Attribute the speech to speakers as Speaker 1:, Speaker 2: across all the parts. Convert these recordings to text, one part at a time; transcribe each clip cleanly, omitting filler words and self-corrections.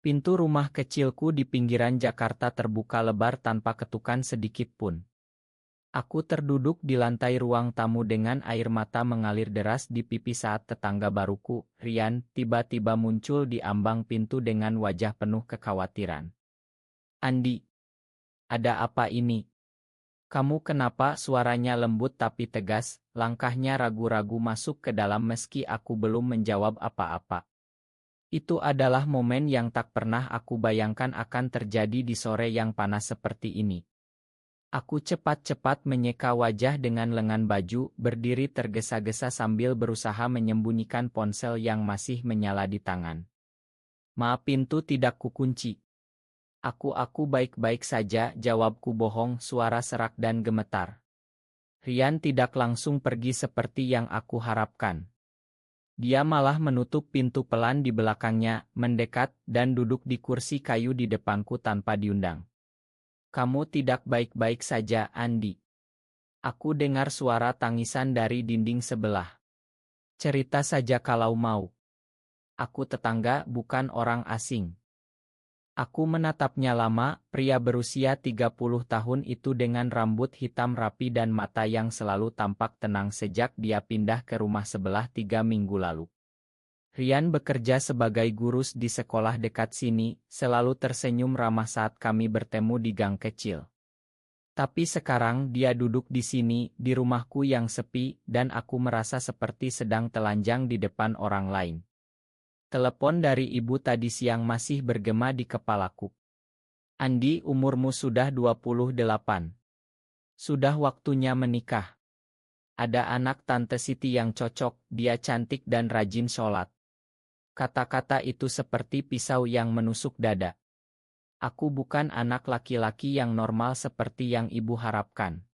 Speaker 1: Pintu rumah kecilku di pinggiran Jakarta terbuka lebar tanpa ketukan sedikit pun. Aku terduduk di lantai ruang tamu dengan air mata mengalir deras di pipi saat tetangga baruku, Rian, tiba-tiba muncul di ambang pintu dengan wajah penuh kekhawatiran. "Andi, ada apa ini? Kamu kenapa?" Suaranya lembut tapi tegas, langkahnya ragu-ragu masuk ke dalam meski aku belum menjawab apa-apa. Itu adalah momen yang tak pernah aku bayangkan akan terjadi di sore yang panas seperti ini. Aku cepat-cepat menyeka wajah dengan lengan baju, berdiri tergesa-gesa sambil berusaha menyembunyikan ponsel yang masih menyala di tangan. "Maaf, pintu tidak kukunci. Aku baik-baik saja," jawabku bohong, suara serak dan gemetar. Rian tidak langsung pergi seperti yang aku harapkan. Dia malah menutup pintu pelan di belakangnya, mendekat, dan duduk di kursi kayu di depanku tanpa diundang. "Kamu tidak baik-baik saja, Andi." Aku dengar suara tangisan dari dinding sebelah. "Cerita saja kalau mau. Aku tetangga, bukan orang asing." Aku menatapnya lama, pria berusia 30 tahun itu dengan rambut hitam rapi dan mata yang selalu tampak tenang sejak dia pindah ke rumah sebelah 3 minggu lalu. Rian bekerja sebagai guru di sekolah dekat sini, selalu tersenyum ramah saat kami bertemu di gang kecil. Tapi sekarang dia duduk di sini, di rumahku yang sepi, dan aku merasa seperti sedang telanjang di depan orang lain. Telepon dari ibu tadi siang masih bergema di kepalaku. "Andi, umurmu sudah 28. Sudah waktunya menikah. Ada anak Tante Siti yang cocok, dia cantik dan rajin sholat." Kata-kata itu seperti pisau yang menusuk dada. Aku bukan anak laki-laki yang normal seperti yang ibu harapkan.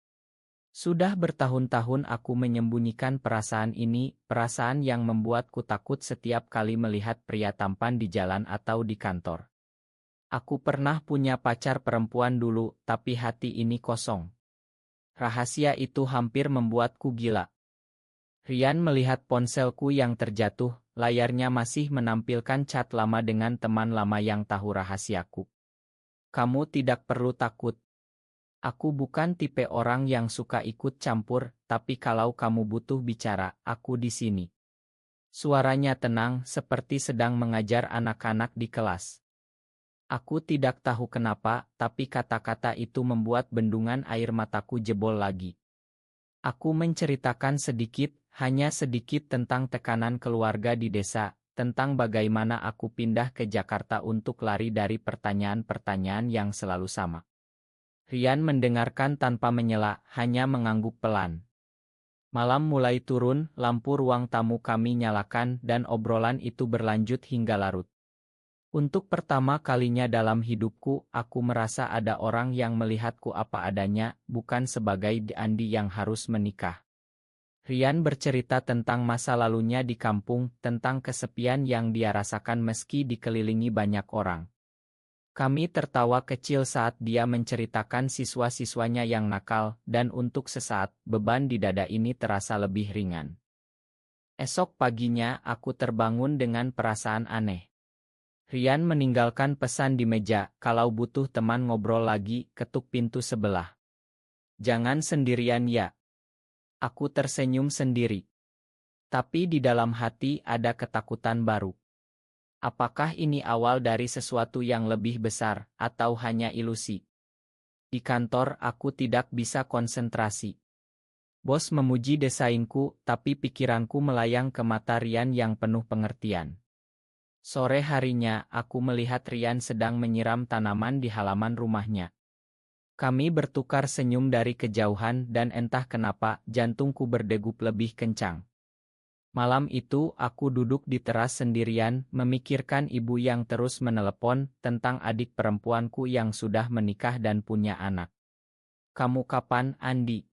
Speaker 1: Sudah bertahun-tahun aku menyembunyikan perasaan ini, perasaan yang membuatku takut setiap kali melihat pria tampan di jalan atau di kantor. Aku pernah punya pacar perempuan dulu, tapi hati ini kosong. Rahasia itu hampir membuatku gila. Rian melihat ponselku yang terjatuh, layarnya masih menampilkan chat lama dengan teman lama yang tahu rahasiaku. "Kamu tidak perlu takut. Aku bukan tipe orang yang suka ikut campur, tapi kalau kamu butuh bicara, aku di sini." Suaranya tenang, seperti sedang mengajar anak-anak di kelas. Aku tidak tahu kenapa, tapi kata-kata itu membuat bendungan air mataku jebol lagi. Aku menceritakan sedikit, hanya sedikit tentang tekanan keluarga di desa, tentang bagaimana aku pindah ke Jakarta untuk lari dari pertanyaan-pertanyaan yang selalu sama. Rian mendengarkan tanpa menyela, hanya mengangguk pelan. Malam mulai turun, lampu ruang tamu kami nyalakan dan obrolan itu berlanjut hingga larut. Untuk pertama kalinya dalam hidupku, aku merasa ada orang yang melihatku apa adanya, bukan sebagai Andi yang harus menikah. Rian bercerita tentang masa lalunya di kampung, tentang kesepian yang dia rasakan meski dikelilingi banyak orang. Kami tertawa kecil saat dia menceritakan siswa-siswanya yang nakal, dan untuk sesaat, beban di dada ini terasa lebih ringan. Esok paginya, aku terbangun dengan perasaan aneh. Rian meninggalkan pesan di meja, "Kalau butuh teman ngobrol lagi, ketuk pintu sebelah. Jangan sendirian ya." Aku tersenyum sendiri. Tapi di dalam hati ada ketakutan baru. Apakah ini awal dari sesuatu yang lebih besar, atau hanya ilusi? Di kantor aku tidak bisa konsentrasi. Bos memuji desainku, tapi pikiranku melayang ke mata Rian yang penuh pengertian. Sore harinya, aku melihat Rian sedang menyiram tanaman di halaman rumahnya. Kami bertukar senyum dari kejauhan dan entah kenapa jantungku berdegup lebih kencang. Malam itu aku duduk di teras sendirian memikirkan ibu yang terus menelepon tentang adik perempuanku yang sudah menikah dan punya anak. "Kamu kapan, Andi?"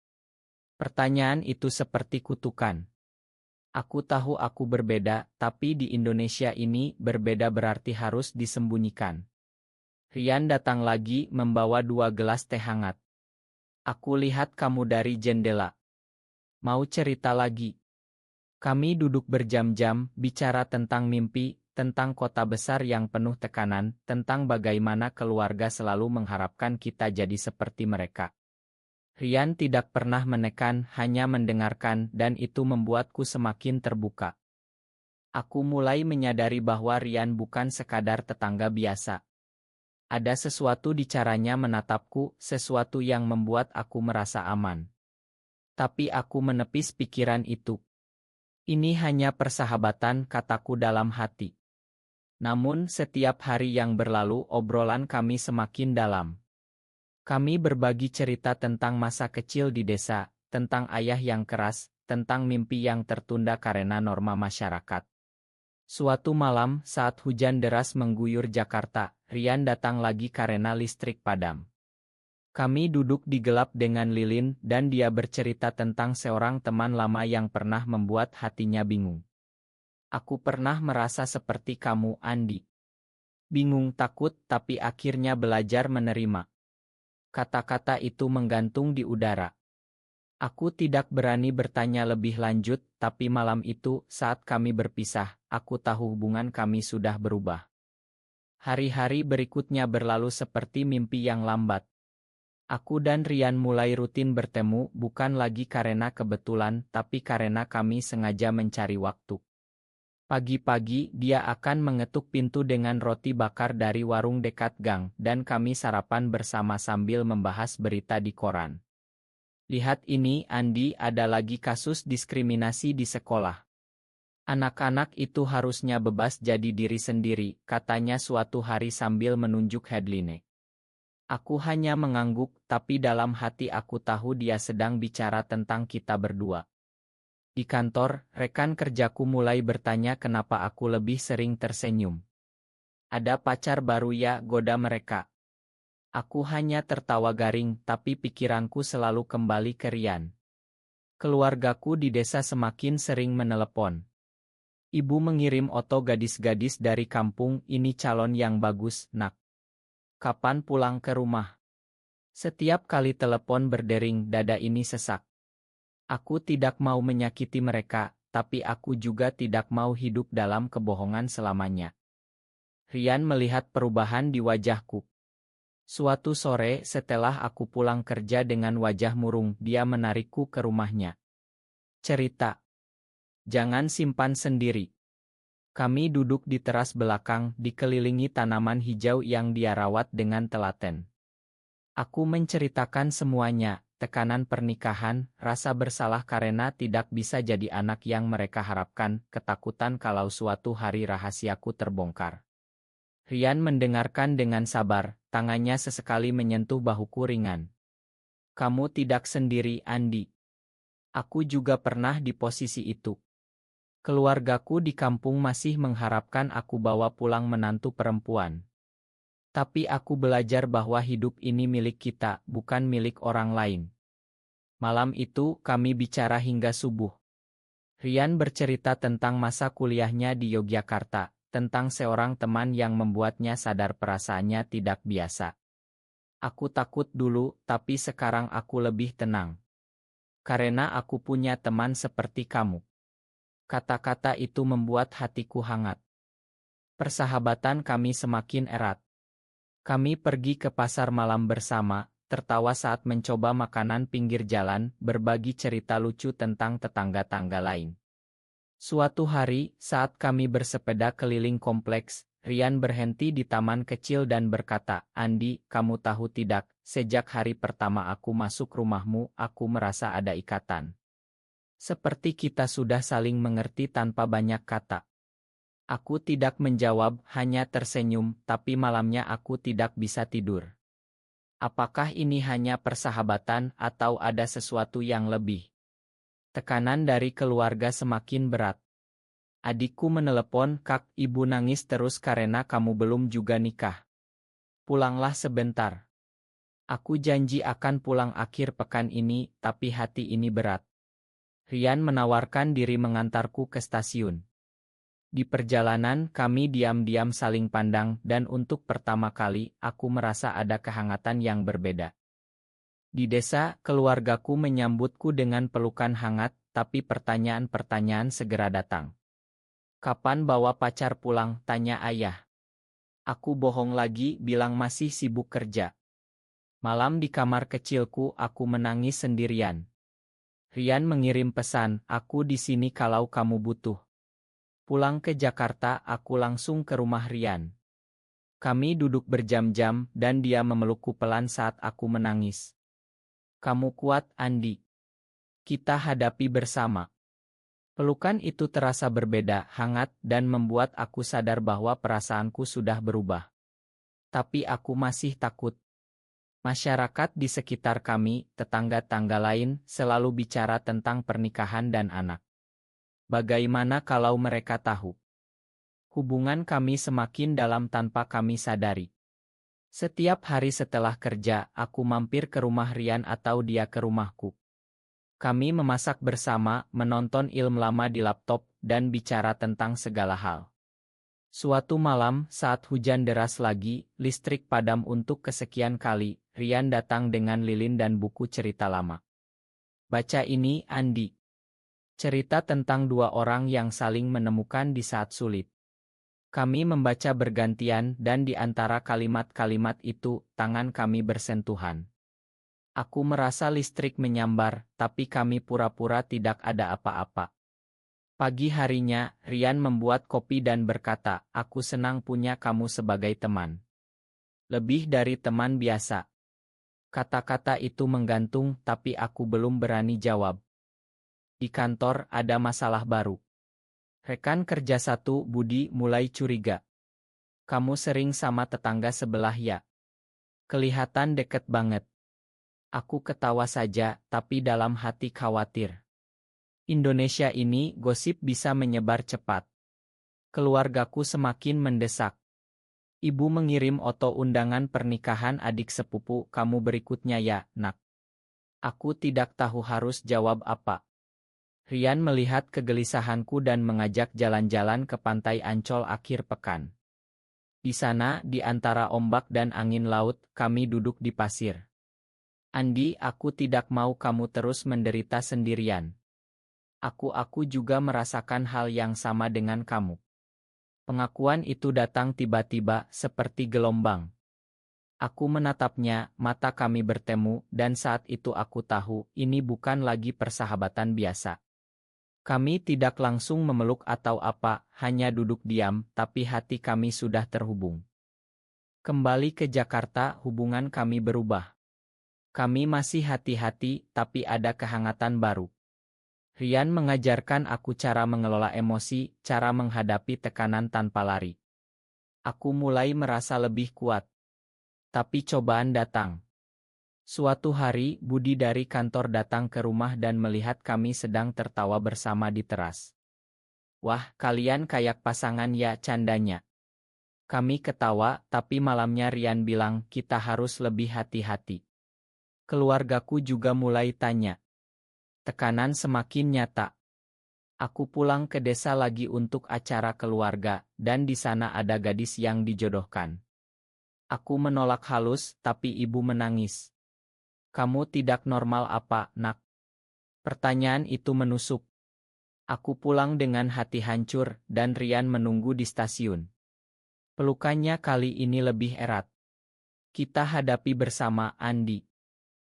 Speaker 1: Pertanyaan itu seperti kutukan. Aku tahu aku berbeda, tapi di Indonesia ini berbeda berarti harus disembunyikan. Rian datang lagi membawa 2 gelas teh hangat. "Aku lihat kamu dari jendela. Mau cerita lagi?" Kami duduk berjam-jam, bicara tentang mimpi, tentang kota besar yang penuh tekanan, tentang bagaimana keluarga selalu mengharapkan kita jadi seperti mereka. Rian tidak pernah menekan, hanya mendengarkan, dan itu membuatku semakin terbuka. Aku mulai menyadari bahwa Rian bukan sekadar tetangga biasa. Ada sesuatu di caranya menatapku, sesuatu yang membuat aku merasa aman. Tapi aku menepis pikiran itu. Ini hanya persahabatan, kataku dalam hati. Namun setiap hari yang berlalu obrolan kami semakin dalam. Kami berbagi cerita tentang masa kecil di desa, tentang ayah yang keras, tentang mimpi yang tertunda karena norma masyarakat. Suatu malam saat hujan deras mengguyur Jakarta, Rian datang lagi karena listrik padam. Kami duduk di gelap dengan lilin dan dia bercerita tentang seorang teman lama yang pernah membuat hatinya bingung. Aku pernah merasa seperti kamu, Andi. Bingung, takut, tapi akhirnya belajar menerima. Kata-kata itu menggantung di udara. Aku tidak berani bertanya lebih lanjut, tapi malam itu, saat kami berpisah, aku tahu hubungan kami sudah berubah. Hari-hari berikutnya berlalu seperti mimpi yang lambat. Aku dan Rian mulai rutin bertemu, bukan lagi karena kebetulan, tapi karena kami sengaja mencari waktu. Pagi-pagi, dia akan mengetuk pintu dengan roti bakar dari warung dekat gang, dan kami sarapan bersama sambil membahas berita di koran. Lihat ini, Andi, ada lagi kasus diskriminasi di sekolah. Anak-anak itu harusnya bebas jadi diri sendiri, katanya suatu hari sambil menunjuk headline. Aku hanya mengangguk, tapi dalam hati aku tahu dia sedang bicara tentang kita berdua. Di kantor, rekan kerjaku mulai bertanya kenapa aku lebih sering tersenyum. Ada pacar baru ya, goda mereka. Aku hanya tertawa garing, tapi pikiranku selalu kembali ke Rian. Keluargaku di desa semakin sering menelepon. Ibu mengirim foto gadis-gadis dari kampung, ini calon yang bagus, nak. Kapan pulang ke rumah? Setiap kali telepon berdering, dada ini sesak. Aku tidak mau menyakiti mereka, tapi aku juga tidak mau hidup dalam kebohongan selamanya. Rian melihat perubahan di wajahku. Suatu sore setelah aku pulang kerja dengan wajah murung, dia menarikku ke rumahnya. Cerita. Jangan simpan sendiri. Kami duduk di teras belakang, dikelilingi tanaman hijau yang dia rawat dengan telaten. Aku menceritakan semuanya. Tekanan pernikahan, rasa bersalah karena tidak bisa jadi anak yang mereka harapkan, ketakutan kalau suatu hari rahasiaku terbongkar. Rian mendengarkan dengan sabar, tangannya sesekali menyentuh bahuku ringan. Kamu tidak sendiri, Andi. Aku juga pernah di posisi itu. Keluargaku di kampung masih mengharapkan aku bawa pulang menantu perempuan. Tapi aku belajar bahwa hidup ini milik kita, bukan milik orang lain. Malam itu, kami bicara hingga subuh. Rian bercerita tentang masa kuliahnya di Yogyakarta, tentang seorang teman yang membuatnya sadar perasaannya tidak biasa. Aku takut dulu, tapi sekarang aku lebih tenang. Karena aku punya teman seperti kamu. Kata-kata itu membuat hatiku hangat. Persahabatan kami semakin erat. Kami pergi ke pasar malam bersama, tertawa saat mencoba makanan pinggir jalan, berbagi cerita lucu tentang tetangga-tangga lain. Suatu hari, saat kami bersepeda keliling kompleks, Rian berhenti di taman kecil dan berkata, Andi, kamu tahu tidak, sejak hari pertama aku masuk rumahmu, aku merasa ada ikatan. Seperti kita sudah saling mengerti tanpa banyak kata. Aku tidak menjawab, hanya tersenyum, tapi malamnya aku tidak bisa tidur. Apakah ini hanya persahabatan atau ada sesuatu yang lebih? Tekanan dari keluarga semakin berat. Adikku menelepon, Kak, ibu nangis terus karena kamu belum juga nikah. Pulanglah sebentar. Aku janji akan pulang akhir pekan ini, tapi hati ini berat. Rian menawarkan diri mengantarku ke stasiun. Di perjalanan, kami diam-diam saling pandang, dan untuk pertama kali, aku merasa ada kehangatan yang berbeda. Di desa, keluargaku menyambutku dengan pelukan hangat, tapi pertanyaan-pertanyaan segera datang. Kapan bawa pacar pulang? Tanya ayah. Aku bohong lagi, bilang masih sibuk kerja. Malam di kamar kecilku aku menangis sendirian. Rian mengirim pesan, aku di sini kalau kamu butuh. Pulang ke Jakarta, aku langsung ke rumah Rian. Kami duduk berjam-jam dan dia memelukku pelan saat aku menangis. Kamu kuat, Andi. Kita hadapi bersama. Pelukan itu terasa berbeda, hangat, dan membuat aku sadar bahwa perasaanku sudah berubah. Tapi aku masih takut. Masyarakat di sekitar kami, tetangga-tangga lain, selalu bicara tentang pernikahan dan anak. Bagaimana kalau mereka tahu? Hubungan kami semakin dalam tanpa kami sadari. Setiap hari setelah kerja, aku mampir ke rumah Rian atau dia ke rumahku. Kami memasak bersama, menonton film lama di laptop, dan bicara tentang segala hal. Suatu malam, saat hujan deras lagi, listrik padam untuk kesekian kali, Rian datang dengan lilin dan buku cerita lama. Baca ini, Andi. Cerita tentang dua orang yang saling menemukan di saat sulit. Kami membaca bergantian dan di antara kalimat-kalimat itu, tangan kami bersentuhan. Aku merasa listrik menyambar, tapi kami pura-pura tidak ada apa-apa. Pagi harinya, Rian membuat kopi dan berkata, aku senang punya kamu sebagai teman. Lebih dari teman biasa. Kata-kata itu menggantung, tapi aku belum berani jawab. Di kantor ada masalah baru. Rekan kerja satu, Budi, mulai curiga. Kamu sering sama tetangga sebelah ya? Kelihatan deket banget. Aku ketawa saja, tapi dalam hati khawatir. Indonesia ini, gosip bisa menyebar cepat. Keluargaku semakin mendesak. Ibu mengirim oto undangan pernikahan adik sepupu kamu berikutnya ya, nak. Aku tidak tahu harus jawab apa. Rian melihat kegelisahanku dan mengajak jalan-jalan ke pantai Ancol akhir pekan. Di sana, di antara ombak dan angin laut, kami duduk di pasir. Andi, aku tidak mau kamu terus menderita sendirian. Aku juga merasakan hal yang sama dengan kamu. Pengakuan itu datang tiba-tiba, seperti gelombang. Aku menatapnya, mata kami bertemu, dan saat itu aku tahu, ini bukan lagi persahabatan biasa. Kami tidak langsung memeluk atau apa, hanya duduk diam, tapi hati kami sudah terhubung. Kembali ke Jakarta, hubungan kami berubah. Kami masih hati-hati, tapi ada kehangatan baru. Rian mengajarkan aku cara mengelola emosi, cara menghadapi tekanan tanpa lari. Aku mulai merasa lebih kuat. Tapi cobaan datang. Suatu hari, Budi dari kantor datang ke rumah dan melihat kami sedang tertawa bersama di teras. Wah, kalian kayak pasangan ya, candanya. Kami ketawa, tapi malamnya Rian bilang kita harus lebih hati-hati. Keluargaku juga mulai tanya. Tekanan semakin nyata. Aku pulang ke desa lagi untuk acara keluarga, dan di sana ada gadis yang dijodohkan. Aku menolak halus, tapi ibu menangis. Kamu tidak normal apa, nak? Pertanyaan itu menusuk. Aku pulang dengan hati hancur, dan Rian menunggu di stasiun. Pelukannya kali ini lebih erat. Kita hadapi bersama, Andi.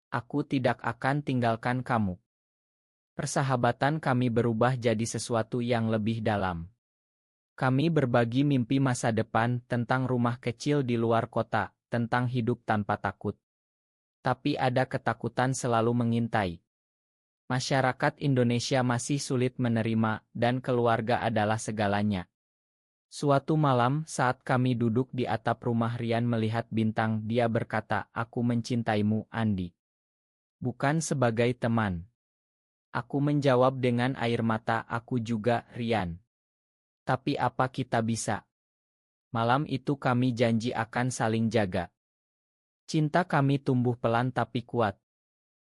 Speaker 1: Aku tidak akan tinggalkan kamu. Persahabatan kami berubah jadi sesuatu yang lebih dalam. Kami berbagi mimpi masa depan tentang rumah kecil di luar kota, tentang hidup tanpa takut. Tapi ada ketakutan selalu mengintai. Masyarakat Indonesia masih sulit menerima, dan keluarga adalah segalanya. Suatu malam, saat kami duduk di atap rumah Rian melihat bintang, dia berkata, aku mencintaimu, Andi. Bukan sebagai teman. Aku menjawab dengan air mata, aku juga, Rian. Tapi apa kita bisa? Malam itu kami janji akan saling jaga. Cinta kami tumbuh pelan tapi kuat.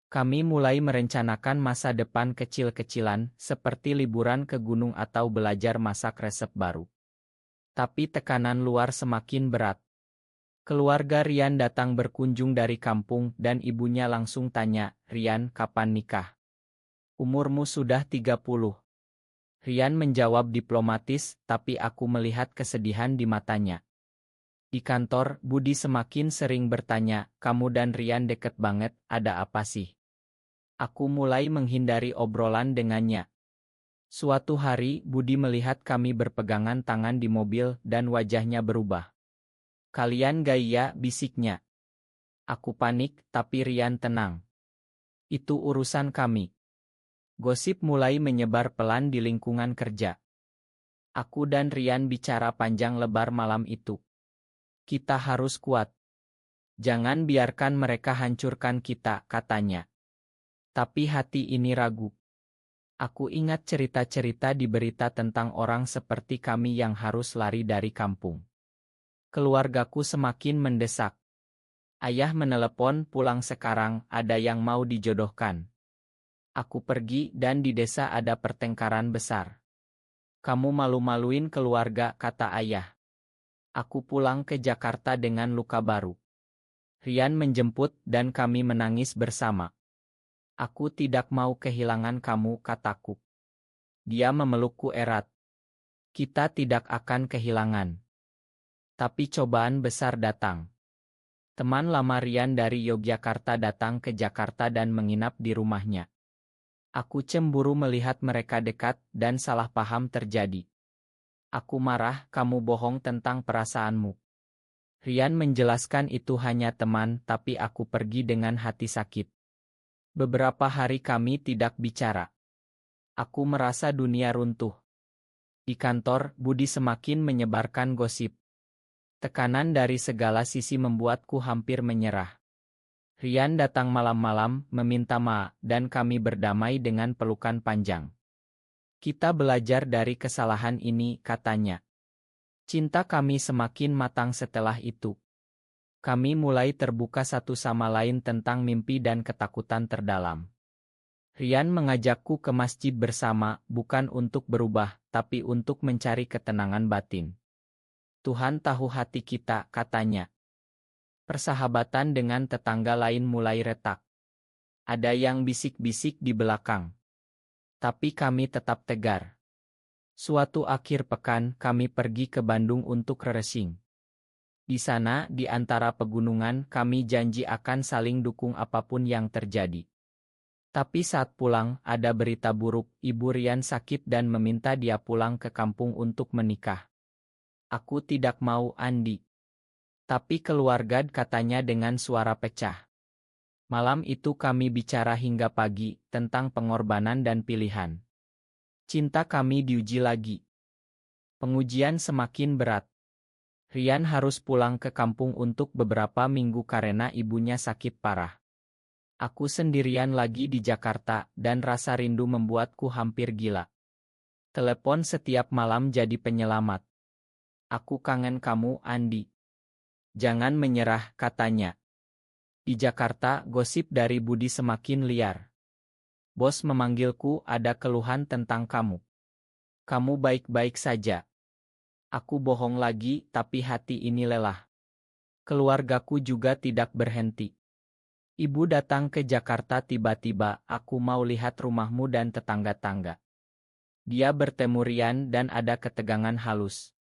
Speaker 1: Kami mulai merencanakan masa depan kecil-kecilan, seperti liburan ke gunung atau belajar masak resep baru. Tapi tekanan luar semakin berat. Keluarga Rian datang berkunjung dari kampung dan ibunya langsung tanya, Rian, kapan nikah? Umurmu sudah 30. Rian menjawab diplomatis, tapi aku melihat kesedihan di matanya. Di kantor, Budi semakin sering bertanya, kamu dan Rian deket banget, ada apa sih? Aku mulai menghindari obrolan dengannya. Suatu hari, Budi melihat kami berpegangan tangan di mobil dan wajahnya berubah. Kalian gaya, bisiknya. Aku panik, tapi Rian tenang. Itu urusan kami. Gosip mulai menyebar pelan di lingkungan kerja. Aku dan Rian bicara panjang lebar malam itu. Kita harus kuat. Jangan biarkan mereka hancurkan kita, katanya. Tapi hati ini ragu. Aku ingat cerita-cerita di berita tentang orang seperti kami yang harus lari dari kampung. Keluargaku semakin mendesak. Ayah menelepon pulang sekarang, ada yang mau dijodohkan. Aku pergi dan di desa ada pertengkaran besar. Kamu malu-maluin keluarga, kata ayah. Aku pulang ke Jakarta dengan luka baru. Rian menjemput dan kami menangis bersama. Aku tidak mau kehilangan kamu, kataku. Dia memelukku erat. Kita tidak akan kehilangan. Tapi cobaan besar datang. Teman lama Rian dari Yogyakarta datang ke Jakarta dan menginap di rumahnya. Aku cemburu melihat mereka dekat dan salah paham terjadi. Aku marah, kamu bohong tentang perasaanmu. Rian menjelaskan itu hanya teman, tapi aku pergi dengan hati sakit. Beberapa hari kami tidak bicara. Aku merasa dunia runtuh. Di kantor, Budi semakin menyebarkan gosip. Tekanan dari segala sisi membuatku hampir menyerah. Rian datang malam-malam, meminta maaf, dan kami berdamai dengan pelukan panjang. Kita belajar dari kesalahan ini, katanya. Cinta kami semakin matang setelah itu. Kami mulai terbuka satu sama lain tentang mimpi dan ketakutan terdalam. Rian mengajakku ke masjid bersama, bukan untuk berubah, tapi untuk mencari ketenangan batin. Tuhan tahu hati kita, katanya. Persahabatan dengan tetangga lain mulai retak. Ada yang bisik-bisik di belakang. Tapi kami tetap tegar. Suatu akhir pekan, kami pergi ke Bandung untuk refreshing. Di sana, di antara pegunungan, kami janji akan saling dukung apapun yang terjadi. Tapi saat pulang, ada berita buruk, Ibu Rian sakit dan meminta dia pulang ke kampung untuk menikah. Aku tidak mau, Andi. Tapi keluarga, katanya dengan suara pecah. Malam itu kami bicara hingga pagi, tentang pengorbanan dan pilihan. Cinta kami diuji lagi. Pengujian semakin berat. Rian harus pulang ke kampung untuk beberapa minggu karena ibunya sakit parah. Aku sendirian lagi di Jakarta, dan rasa rindu membuatku hampir gila. Telepon setiap malam jadi penyelamat. Aku kangen kamu, Andi. Jangan menyerah, katanya. Di Jakarta, gosip dari Budi semakin liar. Bos memanggilku, ada keluhan tentang kamu. Kamu baik-baik saja. Aku bohong lagi, tapi hati ini lelah. Keluargaku juga tidak berhenti. Ibu datang ke Jakarta tiba-tiba, aku mau lihat rumahmu dan tetangga-tangga. Dia bertemu Rian dan ada ketegangan halus.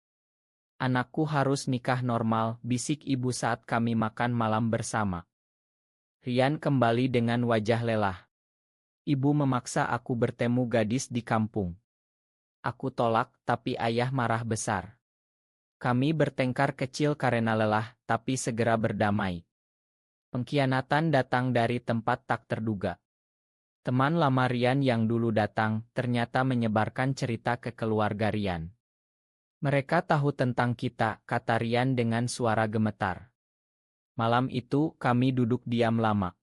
Speaker 1: Anakku harus nikah normal, bisik ibu saat kami makan malam bersama. Rian kembali dengan wajah lelah. Ibu memaksa aku bertemu gadis di kampung. Aku tolak, tapi ayah marah besar. Kami bertengkar kecil karena lelah, tapi segera berdamai. Pengkhianatan datang dari tempat tak terduga. Teman lama Rian yang dulu datang, ternyata menyebarkan cerita ke keluarga Rian. Mereka tahu tentang kita, kata Rian dengan suara gemetar. Malam itu, kami duduk diam lama.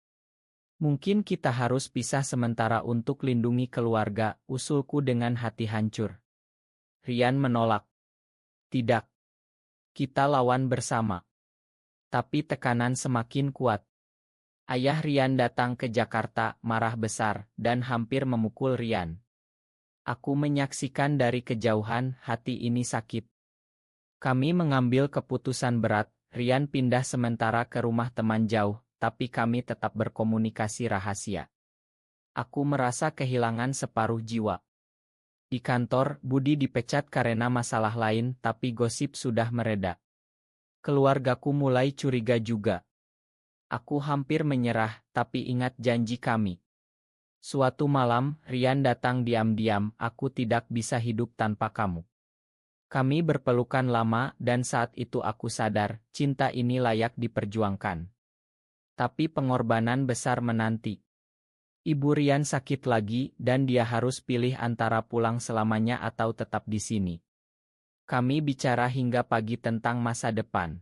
Speaker 1: Mungkin kita harus pisah sementara untuk lindungi keluarga, usulku dengan hati hancur. Rian menolak. Tidak. Kita lawan bersama. Tapi tekanan semakin kuat. Ayah Rian datang ke Jakarta, marah besar, dan hampir memukul Rian. Aku menyaksikan dari kejauhan, hati ini sakit. Kami mengambil keputusan berat, Rian pindah sementara ke rumah teman jauh, tapi kami tetap berkomunikasi rahasia. Aku merasa kehilangan separuh jiwa. Di kantor, Budi dipecat karena masalah lain, tapi gosip sudah mereda. Keluargaku mulai curiga juga. Aku hampir menyerah, tapi ingat janji kami. Suatu malam, Rian datang diam-diam, aku tidak bisa hidup tanpa kamu. Kami berpelukan lama, dan saat itu aku sadar, cinta ini layak diperjuangkan. Tapi pengorbanan besar menanti. Ibu Rian sakit lagi, dan dia harus pilih antara pulang selamanya atau tetap di sini. Kami bicara hingga pagi tentang masa depan.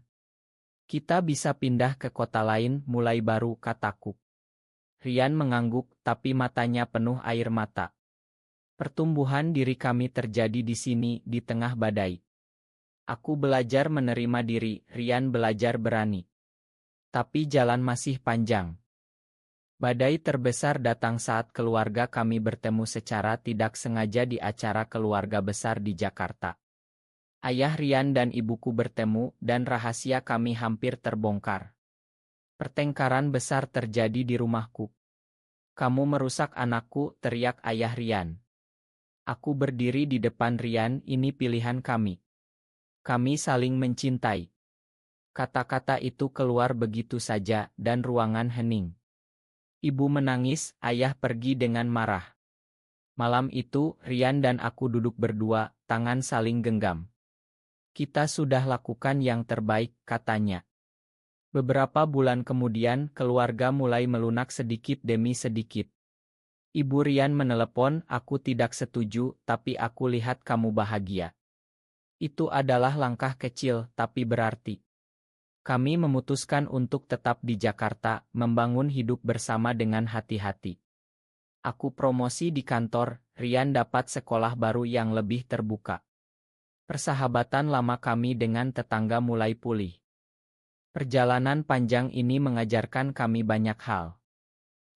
Speaker 1: Kita bisa pindah ke kota lain, mulai baru, kataku. Rian mengangguk, tapi matanya penuh air mata. Pertumbuhan diri kami terjadi di sini, di tengah badai. Aku belajar menerima diri, Rian belajar berani. Tapi jalan masih panjang. Badai terbesar datang saat keluarga kami bertemu secara tidak sengaja di acara keluarga besar di Jakarta. Ayah Rian dan ibuku bertemu, dan rahasia kami hampir terbongkar. Pertengkaran besar terjadi di rumahku. Kamu merusak anakku, teriak ayah Rian. Aku berdiri di depan Rian, ini pilihan kami. Kami saling mencintai. Kata-kata itu keluar begitu saja, dan ruangan hening. Ibu menangis, ayah pergi dengan marah. Malam itu, Rian dan aku duduk berdua, tangan saling genggam. Kita sudah lakukan yang terbaik, katanya. Beberapa bulan kemudian, keluarga mulai melunak sedikit demi sedikit. Ibu Rian menelepon, aku tidak setuju, tapi aku lihat kamu bahagia. Itu adalah langkah kecil, tapi berarti. Kami memutuskan untuk tetap di Jakarta, membangun hidup bersama dengan hati-hati. Aku promosi di kantor, Rian dapat sekolah baru yang lebih terbuka. Persahabatan lama kami dengan tetangga mulai pulih. Perjalanan panjang ini mengajarkan kami banyak hal.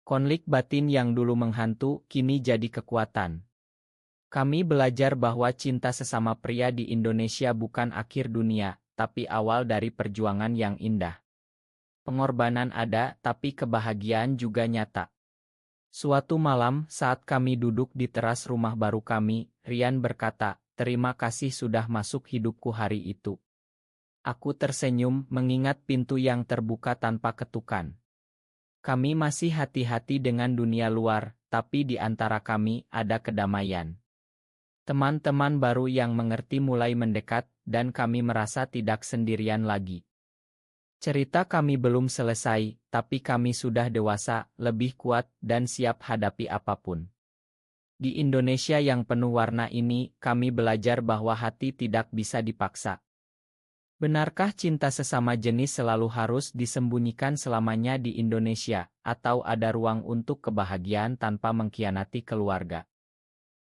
Speaker 1: Konflik batin yang dulu menghantu, kini jadi kekuatan. Kami belajar bahwa cinta sesama pria di Indonesia bukan akhir dunia, tapi awal dari perjuangan yang indah. Pengorbanan ada, tapi kebahagiaan juga nyata. Suatu malam, saat kami duduk di teras rumah baru kami, Rian berkata, terima kasih sudah masuk hidupku hari itu. Aku tersenyum, mengingat pintu yang terbuka tanpa ketukan. Kami masih hati-hati dengan dunia luar, tapi di antara kami ada kedamaian. Teman-teman baru yang mengerti mulai mendekat, dan kami merasa tidak sendirian lagi. Cerita kami belum selesai, tapi kami sudah dewasa, lebih kuat, dan siap hadapi apapun. Di Indonesia yang penuh warna ini, kami belajar bahwa hati tidak bisa dipaksa. Benarkah cinta sesama jenis selalu harus disembunyikan selamanya di Indonesia, atau ada ruang untuk kebahagiaan tanpa mengkhianati keluarga?